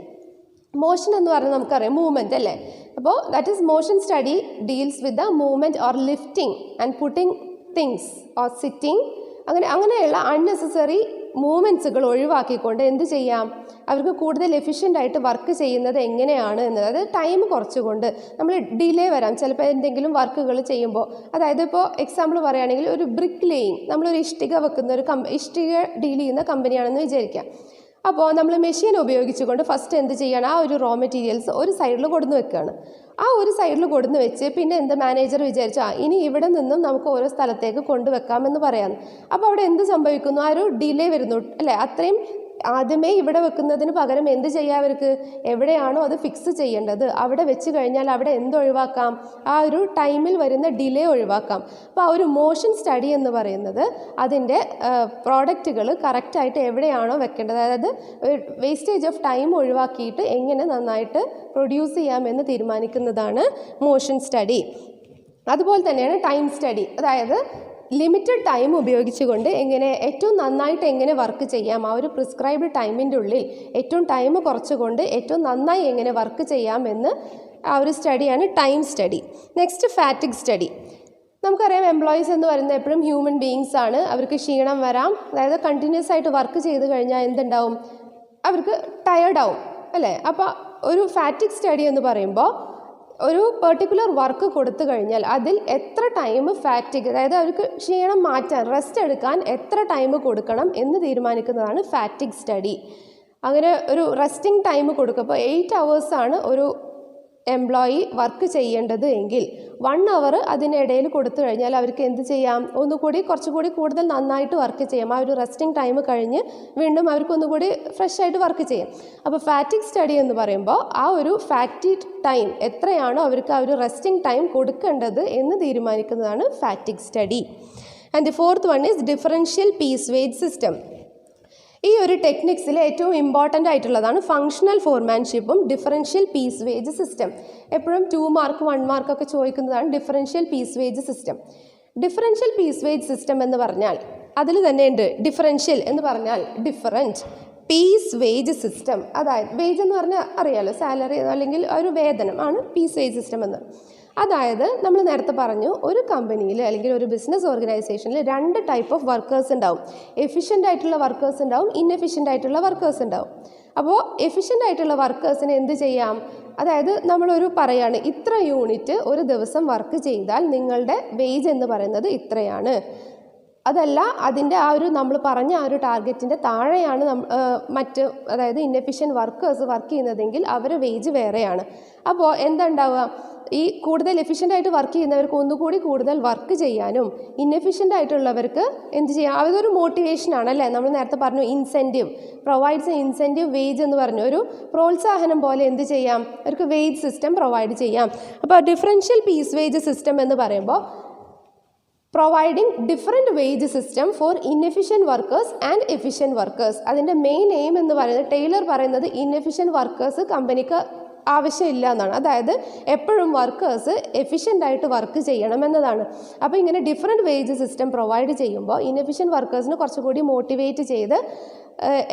Motion എന്ന് പറഞ്ഞാൽ നമുക്കറിയാം മൂവ്മെൻറ്റ് അല്ലേ. അപ്പോൾ that is motion study deals with the movement or lifting and putting things or sitting, അങ്ങനെയുള്ള അൺനെസസറി മൂവ്മെൻറ്റ്സുകൾ ഒഴിവാക്കിക്കൊണ്ട് എന്ത് ചെയ്യാം, അവർക്ക് കൂടുതൽ എഫിഷ്യൻ്റായിട്ട് വർക്ക് ചെയ്യുന്നത് എങ്ങനെയാണ് എന്നത്. അതായത് ടൈം കുറച്ചുകൊണ്ട് നമ്മൾ ഡിലേ വരാം ചിലപ്പോൾ എന്തെങ്കിലും വർക്കുകൾ ചെയ്യുമ്പോൾ. അതായത് ഇപ്പോൾ എക്സാമ്പിൾ പറയുകയാണെങ്കിൽ ഒരു ബ്രിക്ക് ലേയിങ്, നമ്മളൊരു ഇഷ്ടിക വെക്കുന്ന ഇഷ്ടിക ഡീൽ ചെയ്യുന്ന കമ്പനിയാണെന്ന് വിചാരിക്കാം. അപ്പോൾ നമ്മൾ മെഷീൻ ഉപയോഗിച്ചുകൊണ്ട് ഫസ്റ്റ് എന്ത് ചെയ്യണം, ആ ഒരു റോ മെറ്റീരിയൽസ് ഒരു സൈഡിൽ കൊടുന്ന് വെക്കുകയാണ്. ആ ഒരു സൈഡിൽ കൊടുന്ന് വെച്ച് പിന്നെ എന്ത് മാനേജർ വിചാരിച്ചു ഇനി ഇവിടെ നിന്നും നമുക്ക് ഓരോ സ്ഥലത്തേക്ക് കൊണ്ടുവെക്കാമെന്ന് പറയാം. അപ്പോൾ അവിടെ എന്ത് സംഭവിക്കുന്നു, ആ ഒരു ഡിലേ വരുന്നു അല്ലേ. അത്രയും ആദ്യമേ ഇവിടെ വെക്കുന്നതിന് പകരം എന്ത് ചെയ്യാം, അവർക്ക് എവിടെയാണോ അത് ഫിക്സ് ചെയ്യേണ്ടത് അവിടെ വെച്ച് കഴിഞ്ഞാൽ അവിടെ എന്തൊഴിവാക്കാം, ആ ഒരു ടൈമിൽ വരുന്ന ഡിലേ ഒഴിവാക്കാം. അപ്പോൾ ആ ഒരു മോഷൻ സ്റ്റഡി എന്ന് പറയുന്നത് അതിൻ്റെ പ്രോഡക്റ്റുകൾ കറക്റ്റായിട്ട് എവിടെയാണോ വെക്കേണ്ടത്, അതായത് വേസ്റ്റേജ് ഓഫ് ടൈം ഒഴിവാക്കിയിട്ട് എങ്ങനെ നന്നായിട്ട് പ്രൊഡ്യൂസ് ചെയ്യാമെന്ന് തീരുമാനിക്കുന്നതാണ് മോഷൻ സ്റ്റഡി. അതുപോലെ തന്നെയാണ് ടൈം സ്റ്റഡി. അതായത് ലിമിറ്റഡ് ടൈം ഉപയോഗിച്ചുകൊണ്ട് ഏറ്റവും നന്നായിട്ട് എങ്ങനെ വർക്ക് ചെയ്യാം, ആ ഒരു പ്രിസ്ക്രൈബ്ഡ് ടൈമിൻ്റെ ഉള്ളിൽ ഏറ്റവും ടൈം കുറച്ചുകൊണ്ട് ഏറ്റവും നന്നായി എങ്ങനെ വർക്ക് ചെയ്യാമെന്ന് ആ ഒരു സ്റ്റഡിയാണ് time study. Next fatigue study. നമുക്കറിയാം എംപ്ലോയീസ് എന്ന് പറയുന്നത് എപ്പോഴും ഹ്യൂമൻ ബീയിങ്സ് ആണ്. അവർക്ക് ക്ഷീണം വരാം, അതായത് കണ്ടിന്യൂസ് ആയിട്ട് വർക്ക് ചെയ്ത് കഴിഞ്ഞാൽ എന്തുണ്ടാവും, അവർക്ക് ടയേർഡാവും അല്ലേ. അപ്പോൾ ഒരു ഫാറ്റിഗ് സ്റ്റഡി എന്ന് പറയുമ്പോൾ ഒരു പെർട്ടിക്കുലർ വർക്ക് കൊടുത്തു കഴിഞ്ഞാൽ അതിൽ എത്ര ടൈം ഫാറ്റിഗ്, അതായത് അവർക്ക് ക്ഷീണം മാറ്റാൻ റെസ്റ്റ് എടുക്കാൻ എത്ര ടൈം കൊടുക്കണം എന്ന് തീരുമാനിക്കുന്നതാണ് ഫാറ്റിഗ് സ്റ്റഡി. അങ്ങനെ ഒരു റെസ്റ്റിംഗ് ടൈം കൊടുക്കുമ്പോൾ 8 hours ഒരു എംപ്ലോയി വർക്ക് ചെയ്യേണ്ടത് എങ്കിൽ 1 hour അതിനിടയിൽ കൊടുത്തു കഴിഞ്ഞാൽ അവർക്ക് എന്ത് ചെയ്യാം, കുറച്ചുകൂടി കൂടുതൽ നന്നായിട്ട് വർക്ക് ചെയ്യാം. ആ ഒരു റെസ്റ്റിംഗ് ടൈം കഴിഞ്ഞ് വീണ്ടും അവർക്ക് ഒന്നുകൂടി ഫ്രഷ് ആയിട്ട് വർക്ക് ചെയ്യാം. അപ്പോൾ ഫാറ്റിഗ് സ്റ്റഡി എന്ന് പറയുമ്പോൾ ആ ഒരു ഫാറ്റിഗ് ടൈം എത്രയാണോ അവർക്ക് ആ ഒരു റെസ്റ്റിംഗ് ടൈം കൊടുക്കേണ്ടത് എന്ന് തീരുമാനിക്കുന്നതാണ് fatigue study. And the fourth one is differential piece wage system. ഈ ഒരു ടെക്നിക്സിൽ ഏറ്റവും ഇമ്പോർട്ടൻ്റ് ആയിട്ടുള്ളതാണ് ഫങ്ഷണൽ ഫോർമാൻഷിപ്പും ഡിഫറൻഷ്യൽ പീസ് വേജ് സിസ്റ്റം. എപ്പോഴും 2 mark 1 mark ഒക്കെ ചോദിക്കുന്നതാണ് differential piece wage system. Differential piece wage system എന്ന് പറഞ്ഞാൽ അതിൽ തന്നെ ഉണ്ട് ഡിഫറൻഷ്യൽ എന്ന് പറഞ്ഞാൽ ഡിഫറൻറ്റ്, പീസ് വേജ് സിസ്റ്റം. അതായത് വേജ് എന്ന് പറഞ്ഞാൽ അറിയാലോ, സാലറി അല്ലെങ്കിൽ ഒരു വേതനം ആണ് പീസ് വേജ് സിസ്റ്റം എന്ന്. അതായത് നമ്മൾ നേരത്തെ പറഞ്ഞു ഒരു കമ്പനിയിൽ അല്ലെങ്കിൽ ഒരു ബിസിനസ് ഓർഗനൈസേഷനിൽ 2 ടൈപ്പ് ഓഫ് വർക്കേഴ്സ് ഉണ്ടാവും. എഫിഷ്യൻ്റ് ആയിട്ടുള്ള വർക്കേഴ്സ് ഉണ്ടാവും, ഇൻഎഫിഷ്യൻ്റ് ആയിട്ടുള്ള വർക്കേഴ്സ് ഉണ്ടാവും. അപ്പോൾ എഫിഷ്യൻ്റ് ആയിട്ടുള്ള വർക്കേഴ്സിന് എന്ത് ചെയ്യാം, അതായത് നമ്മളൊരു പറയാണ് ഇത്ര യൂണിറ്റ് ഒരു ദിവസം വർക്ക് ചെയ്താൽ നിങ്ങളുടെ വേജ് എന്ന് പറയുന്നത് ഇത്രയാണ്. അതല്ല അതിൻ്റെ ആ ഒരു നമ്മൾ പറഞ്ഞ ആ ഒരു ടാർഗറ്റിൻ്റെ താഴെയാണ് അതായത് ഇൻഎഫിഷ്യൻ്റ് വർക്കേഴ്സ് വർക്ക് ചെയ്യുന്നതെങ്കിൽ അവരുടെ വേജ് വേറെയാണ്. അപ്പോൾ എന്താ ഉണ്ടാവുക, ഈ കൂടുതൽ എഫിഷ്യൻ്റ് ആയിട്ട് വർക്ക് ചെയ്യുന്നവർക്ക് ഒന്നുകൂടി കൂടുതൽ വർക്ക് ചെയ്യാനും ഇൻഎഫിഷ്യൻ്റ് ആയിട്ടുള്ളവർക്ക് എന്ത് ചെയ്യാം, അതൊരു മോട്ടിവേഷനാണ് അല്ലേ. നമ്മൾ നേരത്തെ പറഞ്ഞു ഇൻസെൻറ്റീവ് പ്രൊവൈഡ്സ് ഇൻസെൻറ്റീവ് വേജ് എന്ന് പറഞ്ഞു, ഒരു പ്രോത്സാഹനം പോലെ എന്ത് ചെയ്യാം, അവർക്ക് വേജ് സിസ്റ്റം പ്രൊവൈഡ് ചെയ്യാം. അപ്പോൾ ഡിഫറൻഷ്യൽ പീസ് വേജ് സിസ്റ്റം എന്ന് പറയുമ്പോൾ providing different wage system for inefficient workers and efficient workers. അതിൻ്റെ മെയിൻ എയിം എന്ന് പറയുന്നത് ടൈലർ പറയുന്നത് ഇൻഎഫിഷ്യൻറ്റ് വർക്കേഴ്സ് കമ്പനിക്ക് ആവശ്യമില്ല എന്നാണ്. അതായത് എപ്പോഴും വർക്കേഴ്സ് എഫിഷ്യൻ്റ് ആയിട്ട് വർക്ക് ചെയ്യണം എന്നതാണ്. അപ്പോൾ ഇങ്ങനെ ഡിഫറെൻറ്റ് വേജ് സിസ്റ്റം പ്രൊവൈഡ് ചെയ്യുമ്പോൾ ഇൻഎഫിഷ്യൻറ്റ് വർക്കേഴ്സിന് കുറച്ചുകൂടി മോട്ടിവേറ്റ് ചെയ്ത്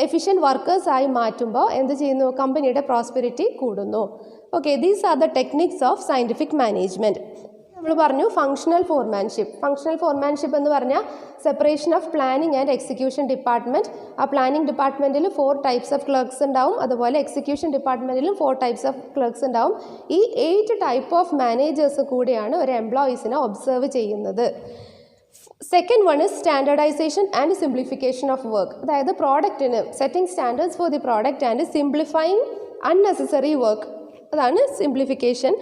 എഫിഷ്യൻറ്റ് വർക്കേഴ്സായി മാറ്റുമ്പോൾ എന്ത് ചെയ്യുന്നു, കമ്പനിയുടെ പ്രോസ്പെരിറ്റി കൂടുന്നു. Okay, these are the techniques of scientific management. നമ്മൾ പറഞ്ഞു ഫങ്ഷണൽ ഫോർമാൻഷിപ്പ്. ഫങ്ഷണൽ ഫോർമാൻഷിപ്പ് എന്ന് പറഞ്ഞാൽ separation of planning and execution department. ആ പ്ലാനിങ് ഡിപ്പാർട്ട്മെൻറ്റിൽ 4 ടൈപ്സ് ഓഫ് ക്ലർക്സ് ഉണ്ടാവും, അതുപോലെ എക്സിക്യൂഷൻ ഡിപ്പാർട്ട്മെൻറ്റിലും 4 ടൈപ്സ് ഓഫ് ക്ലർക്സ് ഉണ്ടാവും. ഈ 8 ടൈപ്പ് ഓഫ് മാനേജേഴ്സ് കൂടിയാണ് ഒരു എംപ്ലോയീസിനെ ഒബ്സർവ് ചെയ്യുന്നത്. Second one is standardisation and simplification of work. അതായത് പ്രോഡക്റ്റിന് setting standards for the product and simplifying unnecessary work, അതാണ് simplification.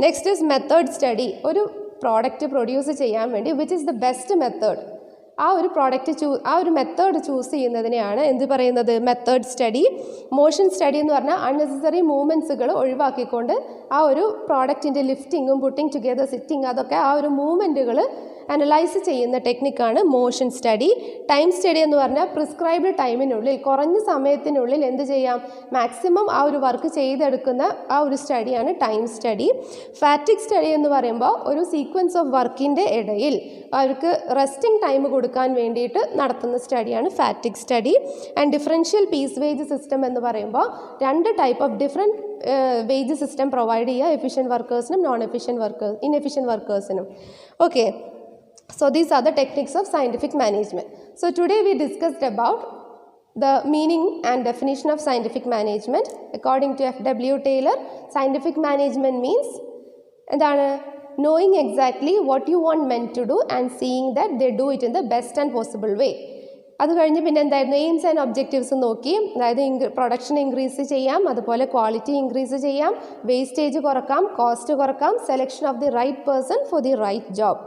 Next is method study. ഒരു പ്രോഡക്റ്റ് പ്രൊഡ്യൂസ് ചെയ്യാൻ വേണ്ടി which is the best method, ആ ഒരു പ്രോഡക്റ്റ് ആ ഒരു മെത്തേഡ് ചൂസ് ചെയ്യുന്നതിനെയാണ് എന്ത് പറയുന്നത്, മെത്തേഡ് സ്റ്റഡി. മോഷൻ സ്റ്റഡി എന്ന് പറഞ്ഞാൽ അൺനെസസറി മൂവ്മെൻറ്റ്സുകൾ ഒഴിവാക്കിക്കൊണ്ട് ആ ഒരു പ്രോഡക്റ്റിൻ്റെ ലിഫ്റ്റിങ്ങും പുട്ടിങ് ടുഗെദർ സിറ്റിങ് അതൊക്കെ ആ ഒരു മൂവ്മെൻറ്റുകൾ അനലൈസ് ചെയ്യുന്ന ടെക്നിക്കാണ് മോഷൻ സ്റ്റഡി. ടൈം സ്റ്റഡി എന്ന് പറഞ്ഞാൽ പ്രിസ്ക്രൈബ്ഡ് ടൈമിനുള്ളിൽ കുറഞ്ഞ സമയത്തിനുള്ളിൽ എന്ത് ചെയ്യാം, മാക്സിമം ആ ഒരു വർക്ക് ചെയ്തെടുക്കുന്ന ആ ഒരു സ്റ്റഡിയാണ് ടൈം സ്റ്റഡി. ഫാറ്റിക് സ്റ്റഡി എന്ന് പറയുമ്പോൾ ഒരു സീക്വൻസ് ഓഫ് വർക്കിൻ്റെ ഇടയിൽ അവർക്ക് റെസ്റ്റിംഗ് ടൈം കൊടുക്കാൻ വേണ്ടിയിട്ട് നടത്തുന്ന സ്റ്റഡിയാണ് fatigue study. And differential piece wage system എന്ന് പറയുമ്പോൾ 2 type of different wage system provide ചെയ്യുക, എഫിഷ്യൻറ്റ് വർക്കേഴ്സിനും ഇൻഎഫിഷ്യൻറ്റ് വർക്കേഴ്സിനും. Okay, so these are the techniques of scientific management. So today we discussed about the meaning and definition of scientific management. According to F.W. Taylor, scientific management means എന്താണ്, knowing exactly what you want men to do and seeing that they do it in the best and possible way. അത് കഴിഞ്ഞ് പിന്നെ എന്തായിരുന്നു, AIIMS and objectives നോക്കി. അതായത് production increase ചെയ്യാം, അതുപോലെ quality increase ചെയ്യാം, വേസ്റ്റേജ് കുറക്കാം, കോസ്റ്റ് കുറക്കാം, selection of the right person for the right job,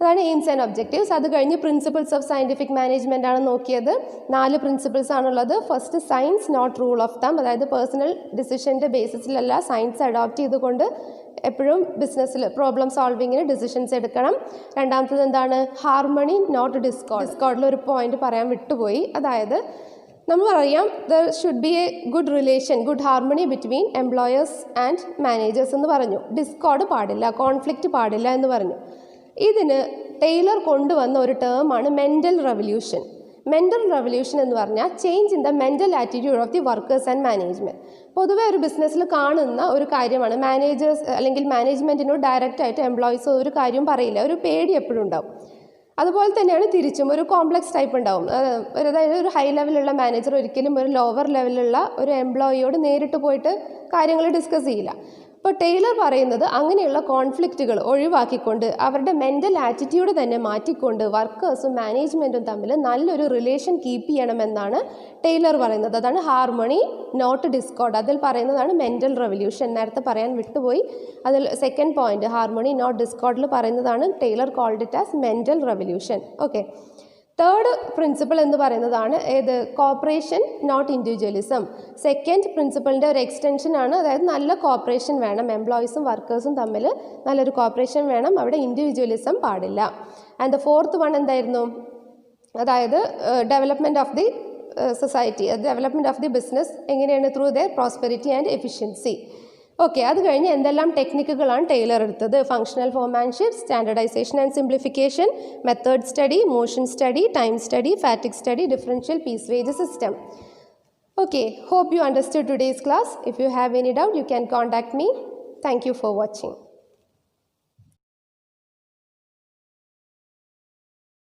അതാണ് എയിംസ് ആൻഡ് ഒബ്ജക്റ്റീവ്സ്. അത് കഴിഞ്ഞ് പ്രിൻസിപ്പിൾസ് ഓഫ് സയൻറ്റിഫിക് മാനേജ്മെൻ്റ് ആണ് നോക്കിയത്. 4 പ്രിൻസിപ്പിൾസ് ആണുള്ളത്. First science not rule of thumb, അതായത് പേഴ്സണൽ ഡിസിഷൻ്റെ ബേസിസിലല്ല സയൻസ് അഡോപ്റ്റ് ചെയ്തുകൊണ്ട് എപ്പോഴും ബിസിനസ്സിൽ പ്രോബ്ലം സോൾവിങ്ങിന് ഡിസിഷൻസ് എടുക്കണം. രണ്ടാമത്തത് എന്താണ്, ഹാർമണി നോട്ട് ഡിസ്കോർഡ്. ഡിസ്കോർഡിൽ ഒരു പോയിന്റ് പറയാൻ വിട്ടുപോയി. അതായത് നമ്മൾ പറയാം there should be A good relation, good harmony between employers and managers എന്ന് പറഞ്ഞു. ഡിസ്കോർഡ് പാടില്ല, കോൺഫ്ലിക്റ്റ് പാടില്ല എന്ന് പറഞ്ഞു. ഇതിന് ടൈലർ കൊണ്ടുവന്ന ഒരു ടേമാണ് മെൻ്റൽ റെവല്യൂഷൻ. മെൻ്റൽ റെവല്യൂഷൻ എന്ന് പറഞ്ഞാൽ change in the mental attitude of the workers and management. പൊതുവേ ഒരു ബിസിനസ്സിൽ കാണുന്ന ഒരു കാര്യമാണ്, മാനേജേഴ്സ് അല്ലെങ്കിൽ മാനേജ്മെൻറ്റിനോട് ഡയറക്റ്റായിട്ട് എംപ്ലോയീസ് ഒരു കാര്യം പറയില്ല, ഒരു പേടി എപ്പോഴും ഉണ്ടാവും. അതുപോലെ തന്നെയാണ് തിരിച്ചും, ഒരു കോംപ്ലക്സ് ടൈപ്പ് ഉണ്ടാവും. അതായത് ഒരു ഹൈ ലെവലുള്ള മാനേജർ ഒരിക്കലും ഒരു ലോവർ ലെവലുള്ള ഒരു എംപ്ലോയിയോട് നേരിട്ട് പോയിട്ട് കാര്യങ്ങൾ ഡിസ്കസ് ചെയ്യില്ല. ഇപ്പോൾ ടൈലർ പറയുന്നത് അങ്ങനെയുള്ള കോൺഫ്ലിക്റ്റുകൾ ഒഴിവാക്കിക്കൊണ്ട് അവരുടെ മെൻ്റൽ ആറ്റിറ്റ്യൂഡ് തന്നെ മാറ്റിക്കൊണ്ട് വർക്കേഴ്സും മാനേജ്മെൻറ്റും തമ്മിൽ നല്ലൊരു റിലേഷൻ കീപ്പ് ചെയ്യണമെന്നാണ് ടൈലർ പറയുന്നത്. അതാണ് ഹാർമണി നോട്ട് ഡിസ്കോർഡ്. അതിൽ പറയുന്നതാണ് മെൻ്റൽ റെവല്യൂഷൻ. നേരത്തെ പറയാൻ വിട്ടുപോയി. അതിൽ സെക്കൻഡ് പോയിന്റ് ഹാർമണി നോട്ട് ഡിസ്കോർഡിൽ പറയുന്നതാണ് Taylor called it as mental revolution. Okay, third principle എന്ന് പറയുന്നതാണ് ഏത്, കോപ്പറേഷൻ നോട്ട് ഇൻഡിവിജ്വലിസം. സെക്കൻഡ് പ്രിൻസിപ്പിളിൻ്റെ ഒരു എക്സ്റ്റൻഷൻ ആണ്. അതായത് നല്ല കോപ്പറേഷൻ വേണം, എംപ്ലോയീസും വർക്കേഴ്സും തമ്മിൽ നല്ലൊരു കോപ്പറേഷൻ വേണം, അവിടെ ഇൻഡിവിജ്വലിസം പാടില്ല. ആൻഡ് ദ ഫോർത്ത് വൺ എന്തായിരുന്നു, അതായത് development of the society, development of the business എങ്ങനെയാണ്, through their prosperity and efficiency. Okay, അത് കഴിഞ്ഞ് എന്തെല്ലാം ടെക്നിക്കുകളാണ് ടൈലർ എടുത്തത്, functional foremanship, standardisation and simplification, method study, motion study, time study, fatigue study, differential piece wage system. Okay, hope you understood today's class. If you have any doubt, you can contact me. Thank you for watching.